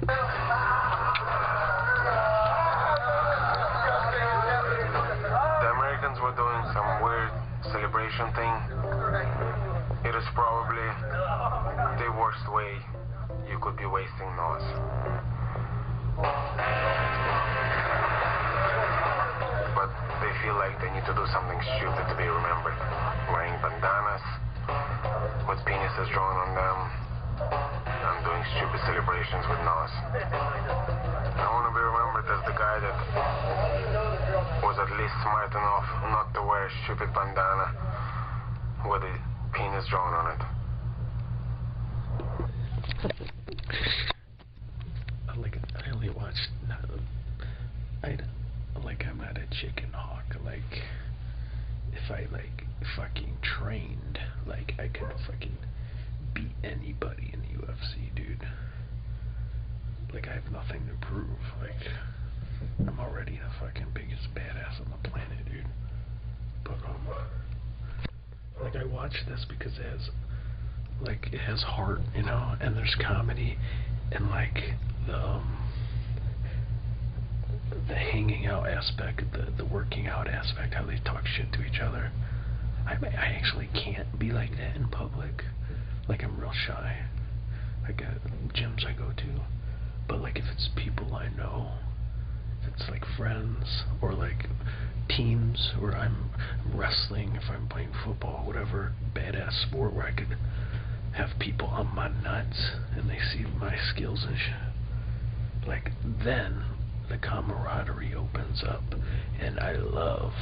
The Americans were doing some weird celebration thing. It is probably the worst way you could be wasting NOS. But they feel like they need to do something stupid to be remembered. Wearing bandanas with penises drawn on them and doing stupid celebrations with NOS. I want to be remembered as the guy that was at least smart enough not to wear a stupid bandana with a penis drawn on it. I only watched, I'm not a chicken hawk. Like, if I fucking trained, I could fucking beat anybody in the UFC, dude. I have nothing to prove. I'm already the fucking biggest badass on the planet, dude. But I watch this because it has, it has heart, you know, and there's comedy, and the hanging out aspect, the working out aspect, how they talk shit to each other. I actually can't be like that in public. I'm real shy. Gyms I go to, but if it's people I know, if it's friends or teams, or I'm wrestling, if I'm playing football, whatever badass sport where I could have people on my nuts and they see my skills and shit, then the camaraderie opens up, and I love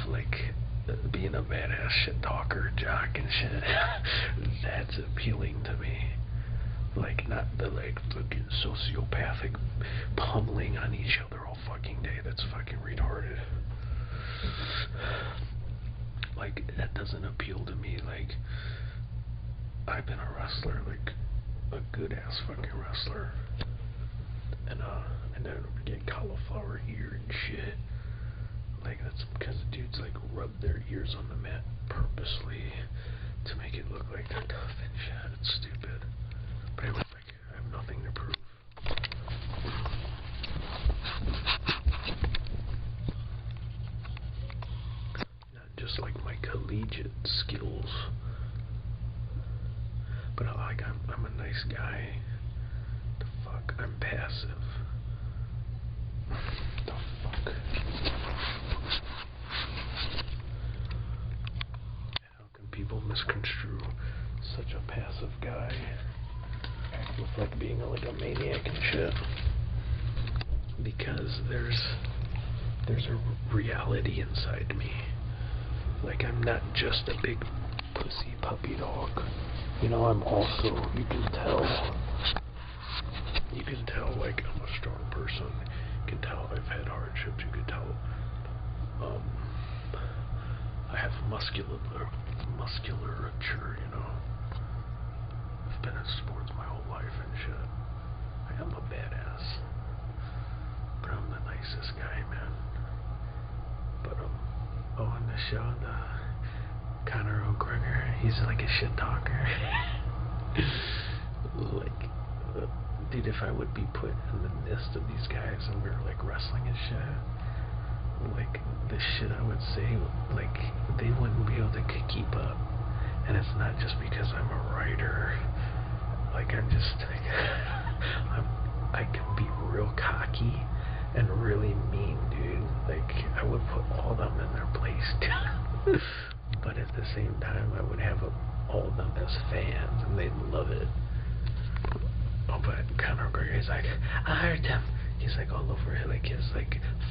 being a badass shit talker, jock and shit. That's appealing to me. Not the fucking sociopathic pummeling on each other all fucking day. That's fucking retarded. That doesn't appeal to me. I've been a wrestler, a good ass fucking wrestler, and I would get cauliflower ear and shit. That's because dudes rub their ears on the mat purposely to make it look like they're tough and shit. It's stupid. But I have nothing to prove. Not just my collegiate skills, but I'm a nice guy. The fuck, I'm passive. The fuck. How can people misconstrue such a passive guy with being a maniac and shit? Because there's a reality inside me. I'm not just a big pussy puppy dog. You know, I'm also, you can tell I'm a strong person. You can tell I've had hardships. You can tell I have musculature, you know. I've been in sports my whole life and shit. I am a badass. But I'm the nicest guy, man. But on the show, the Conor McGregor, he's a shit talker. Dude, if I would be put in the midst of these guys and we were wrestling and shit, the shit I would say, they wouldn't be able to keep up. And it's not just because I'm a writer. I'm just I can be real cocky and really mean, dude. I would put all of them in their place too. But at the same time, I would have all of them as fans, and they'd love it. Oh, but Conor McGregor is Artem. He's all over it, his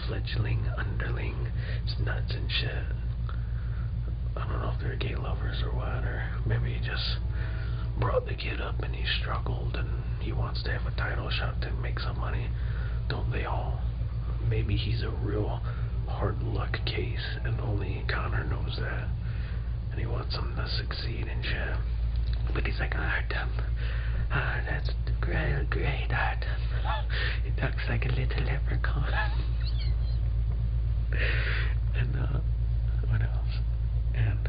fledgling underling, his nuts and shit. I don't know if they're gay lovers or what, or maybe he just brought the kid up and he struggled and he wants to have a title shot to make some money. Don't they all? Maybe he's a real hard luck case and only Conor knows that, and he wants him to succeed and shit. But he's Artem. That's great, Artem. He talks like a little leprechaun. And what else? And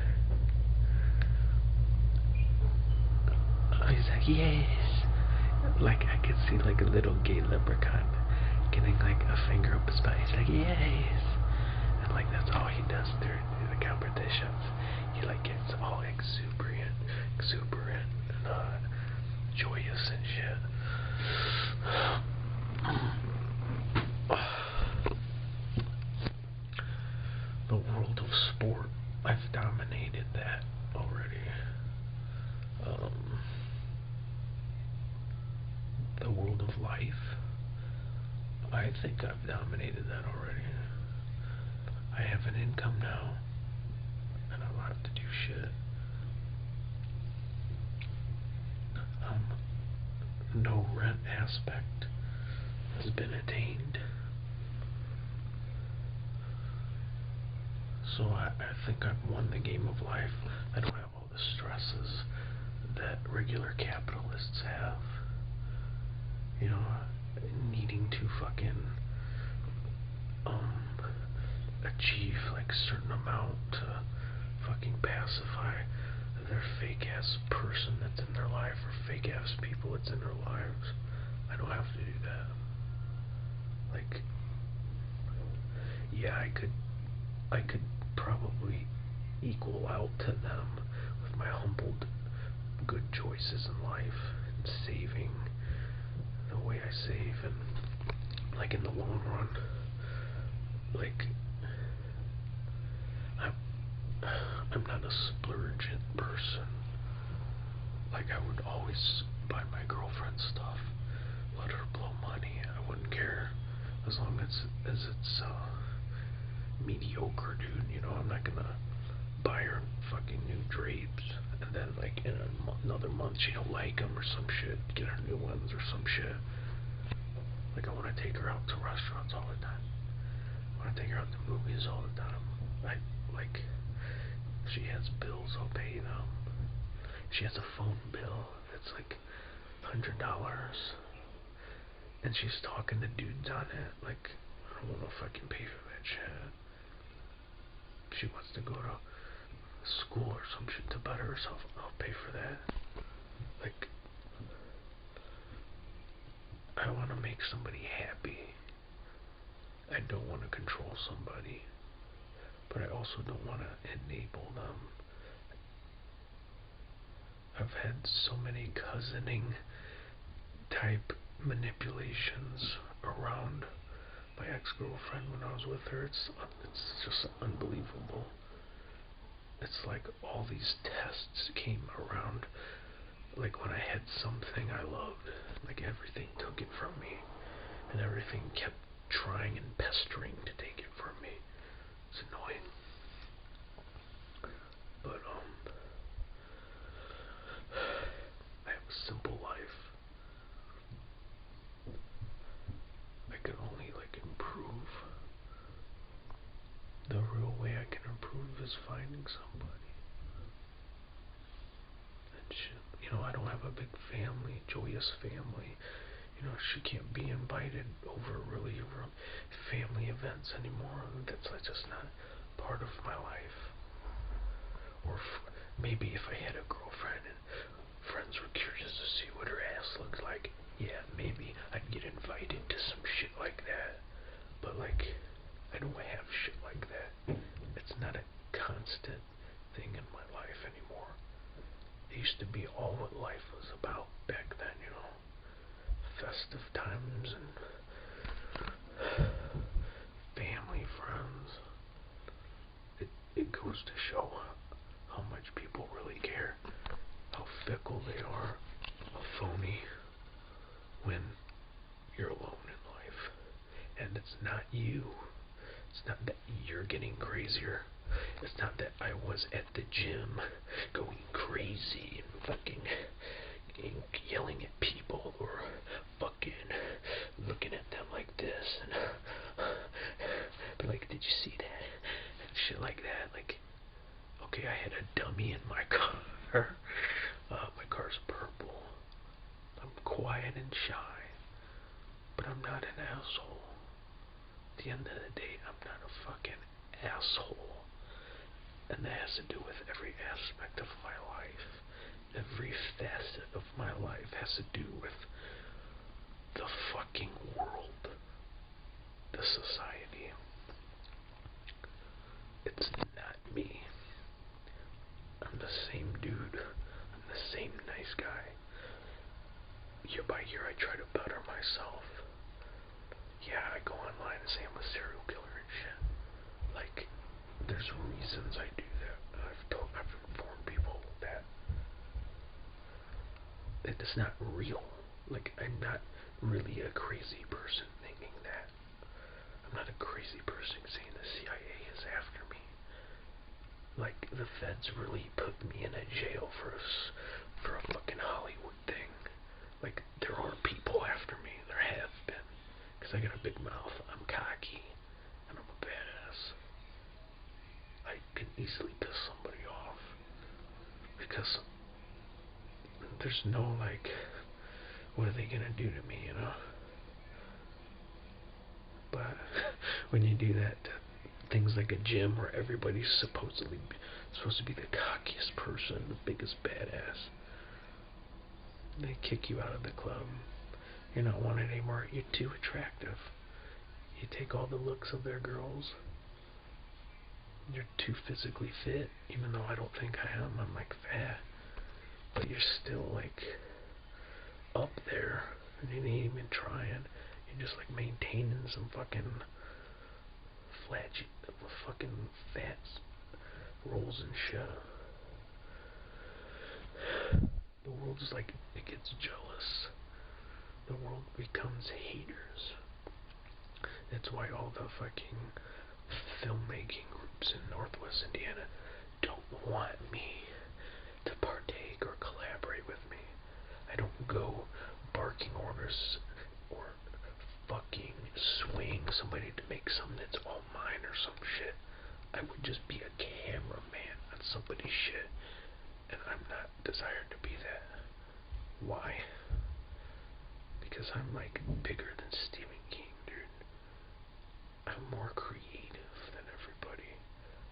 he's yes. I could see like a little gay leprechaun getting like a finger up his butt. He's like, yes. And like that's all he does during the competitions. He like gets all exuberant, and joyous and shit. The world of sport, I've dominated that already. The world of life, I think I've dominated that already. I have an income now, and I don't have to do shit. No rent aspect has been attained. So I think I've won the game of life. I don't have all the stresses that regular capitalists have. You know, needing to fucking achieve like a certain amount to fucking pacify their fake ass person that's in their life, or fake ass people that's in their lives. I don't have to do that. Like, yeah, I could probably equal out to them with my humbled good choices in life and saving the way I save, and like in the long run, like I'm not a splurgent person. Like I would always buy my girlfriend stuff, let her blow money. I wouldn't care as long as it's mediocre, dude. You know, I'm not gonna buy her fucking new drapes and then like in another month she don't like them or some shit. Get her new ones or some shit. Like I want to take her out to restaurants all the time. I want to take her out to movies all the time. Like, she has bills, I'll pay them. She has a phone bill that's like $100, and she's talking to dudes on it. Like, I don't want to fucking pay for that shit. She wants to go to school or some shit to better herself, I'll pay for that. Like, I want to make somebody happy. I don't want to control somebody, but I also don't want to enable them. I've had so many cousining type manipulations around my ex-girlfriend when I was with her. It's just unbelievable. It's like all these tests came around. Like when I had something I loved, like everything took it from me, and everything kept trying and pestering to take it from me. It's annoying. But I have a simple life. I can only like improve. The real way I can improve is finding somebody. And you know, I don't have a big family, joyous family. You know, she can't be invited over really family events anymore. That's just not part of my life. Or maybe if I had a girlfriend and friends were curious to see what her ass looks like, yeah, maybe I'd get invited to some shit like that. But like, I don't have shit like that. It's not a constant thing in my life anymore. It used to be all what life was about back then, you know. Festive times and family, friends. It goes to show how much people really care, how fickle they are, how phony when you're alone in life. And it's not you. It's not that you're getting crazier. It's not that I was at the gym going crazy and fucking yelling at people or fucking looking at them like this and be like, did you see that? And shit like that. Like, okay, I had a dummy in my car. My car's purple. I'm quiet and shy, but I'm not an asshole. At the end of the day, I'm not a fucking asshole. And that has to do with every aspect of my life. Every facet of my life has to do with the fucking world, the society. It's not me. I'm the same dude. I'm the same nice guy. Year by year, I try to better myself. Yeah, I go online and say I'm a serial killer and shit. Like, there's reasons I do that. I've informed people that it's not real. Like, I'm not really a crazy person thinking that. I'm not a crazy person saying the CIA is after me. Like, the feds really put me in a jail for a fucking Hollywood thing. Like, there are people after me. There have been. Because I got a big mouth. I'm cocky. And I'm a badass. I can easily piss somebody off. Because there's no, like, what are they gonna do to me, you know? But when you do that to things like a gym where everybody's supposed to be the cockiest person, the biggest badass, they kick you out of the club. You're not wanted anymore. You're too attractive. You take all the looks of their girls. You're too physically fit, even though I don't think I am. I'm like fat. But you're still like up there. And you ain't even trying. You're just like maintaining some fucking fucking fat rolls and shit. The world is like, it gets jealous. The world becomes haters. That's why all the fucking filmmaking groups in Northwest Indiana don't want me to partake or collaborate with me. I don't go barking orders or fucking swaying somebody to make something that's all mine or some shit. I would just be a cameraman on somebody's shit, and I'm not desired to be that. Why? Because I'm like bigger than Stephen King, dude. I'm more creative than everybody,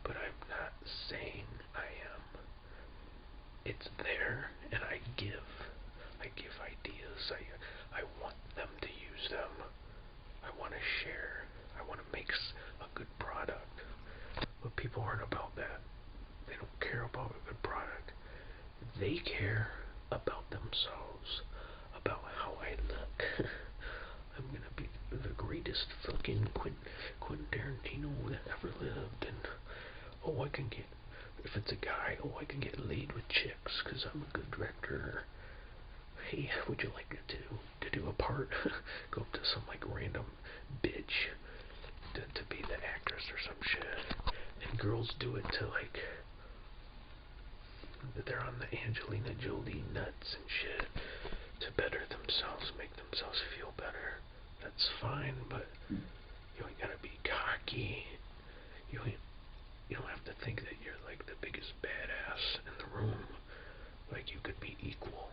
but I'm not saying I am. It's there, and I give ideas. I want them to use them. I want to share. I want to make a good product. But people aren't about that. They don't care about a good product. They care about themselves, about how I look. I'm gonna be the greatest fucking Quentin Tarantino that ever lived, and I can get, if it's a guy, I can get laid with chicks because I'm a good director. Hey, would you like to do a part? Go up to some like random bitch to be the actress or some shit. And girls do it to like, they're on the Angelina Jolie nuts and shit to better themselves, make themselves feel better. That's fine, but you ain't gotta be cocky. You don't have to think that you're like the biggest badass in the room. Like, you could be equal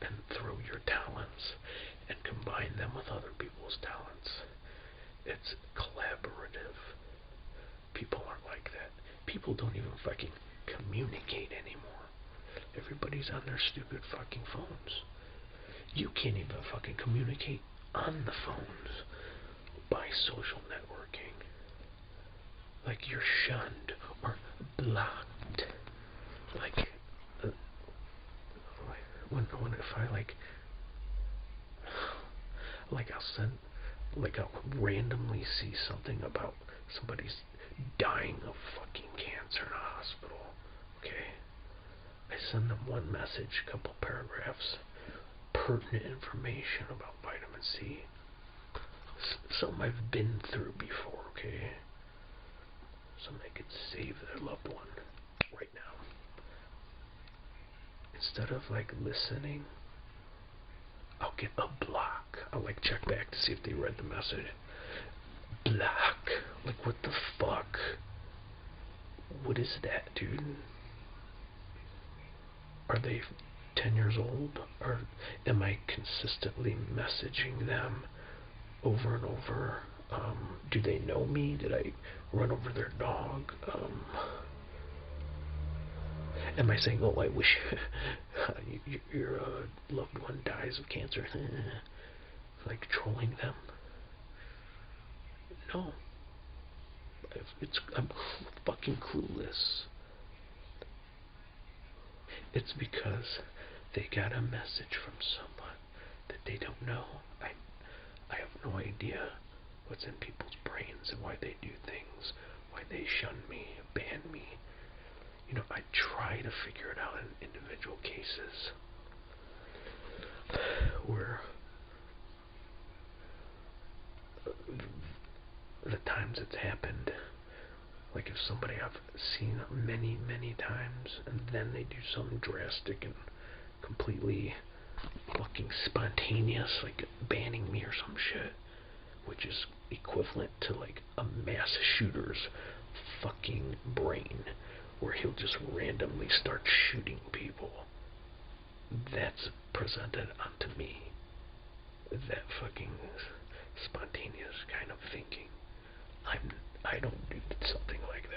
and throw your talents and combine them with other people's talents. It's collaborative. People aren't like that. People don't even fucking communicate anymore. Everybody's on their stupid fucking phones. You can't even fucking communicate on the phones by social networking. Like, you're shunned or blocked. Like, when if I like I'll send, like, I'll randomly see something about somebody's dying of fucking cancer in a hospital. Okay, I send them one message, couple paragraphs, pertinent information about vitamin C, something I've been through before. Okay, something that could save their loved one right now. Instead of like listening, I'll get a block. I'll like check back to see if they read the message. Block. Like, what the fuck? What is that, dude? Are they 10 years old? Or am I consistently messaging them over and over? Do they know me? Did I run over their dog? Am I saying, I wish your loved one dies of cancer? like trolling them. No. I'm fucking clueless. It's because they got a message from someone that they don't know. I have no idea what's in people's brains and why they do things, why they shun me, ban me. You know, I try to figure it out in individual cases where the times it's happened, like if somebody I've seen many, many times and then they do something drastic and completely fucking spontaneous, like banning me or some shit, which is equivalent to like a mass shooter's fucking brain, where he'll just randomly start shooting people. That's presented onto me. That fucking spontaneous kind of thinking. I don't do something like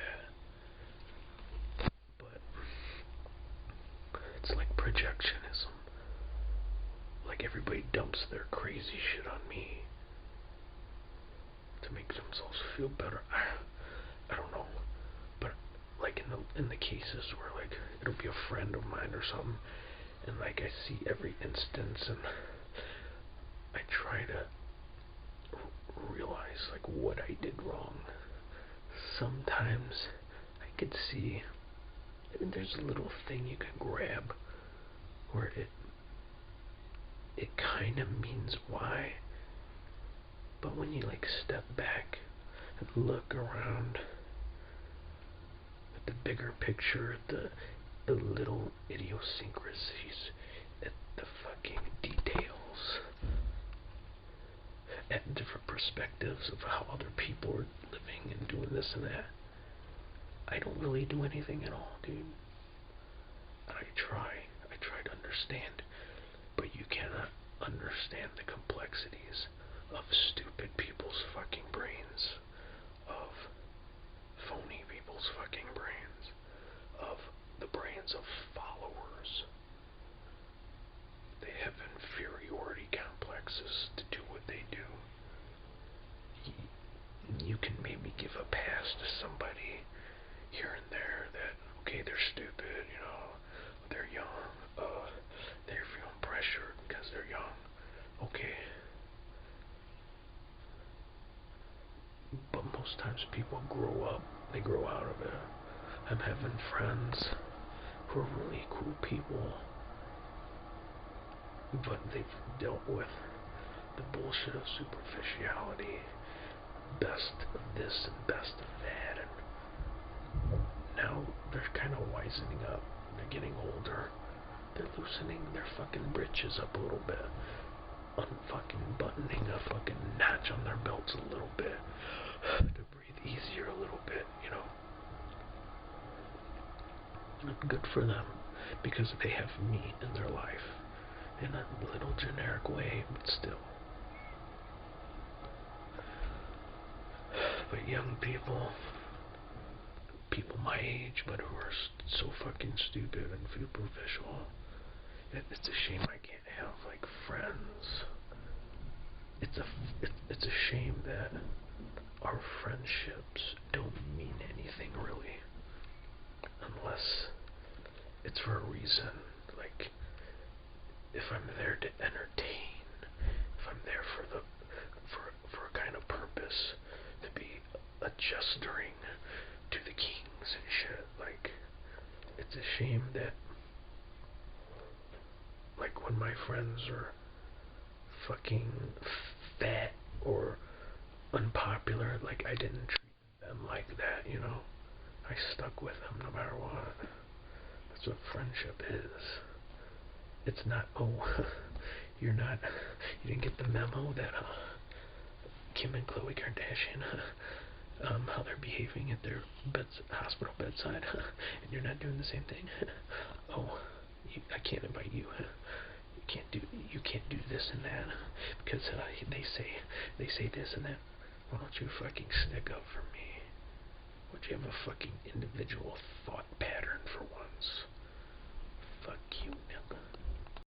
that. But it's like projectionism. Like everybody dumps their crazy shit on me to make themselves feel better. I don't know. But like in the cases where like it'll be a friend of mine or something, and like I see every instance and I try to realize like what I did wrong. Sometimes I could see there's a little thing you can grab where it kind of means why, but when you like step back and look around at the bigger picture, at the little idiosyncrasies, at the fucking details, at different perspectives of how other people are living and doing this and that, I don't really do anything at all, dude. And I try to understand, but you cannot understand the complexities of stupid people's fucking brains, of phony people's fucking brains, of the brains of followers. They have inferiority complexes to do what they do. You can maybe give a pass to somebody here and there that, okay, they're stupid, you know, they're young, they're feeling pressured because they're young, okay. But most times people grow up, they grow out of it. I'm having friends who are really cool people, but they've dealt with the bullshit of superficiality, best of this and best of that, and now they're kind of wisening up. They're getting older. They're loosening their fucking britches up a little bit, unfucking buttoning a fucking notch on their belts a little bit to breathe easier a little bit, you know. Good for them, because they have me in their life in a little generic way, but still. But young people my age, but who are so fucking stupid and superficial, it's a shame I can't have like friends. It's a shame that our friendships don't mean anything really, unless it's for a reason. Like, if I'm there to entertain, if I'm there for a kind of purpose, to be a gesturing to the kings and shit, like, it's a shame that, like, when my friends are fucking fat or unpopular, like, I didn't treat them like that, you know? I stuck with them no matter what. That's what friendship is. It's not, oh, you didn't get the memo that Kim and Khloe Kardashian, how they're behaving at their hospital bedside, and you're not doing the same thing. Oh, I can't invite you. You can't do this and that because they say this and that. Why don't you fucking stick up for me? Why don't you have a fucking individual thought pattern for once? Fuck you.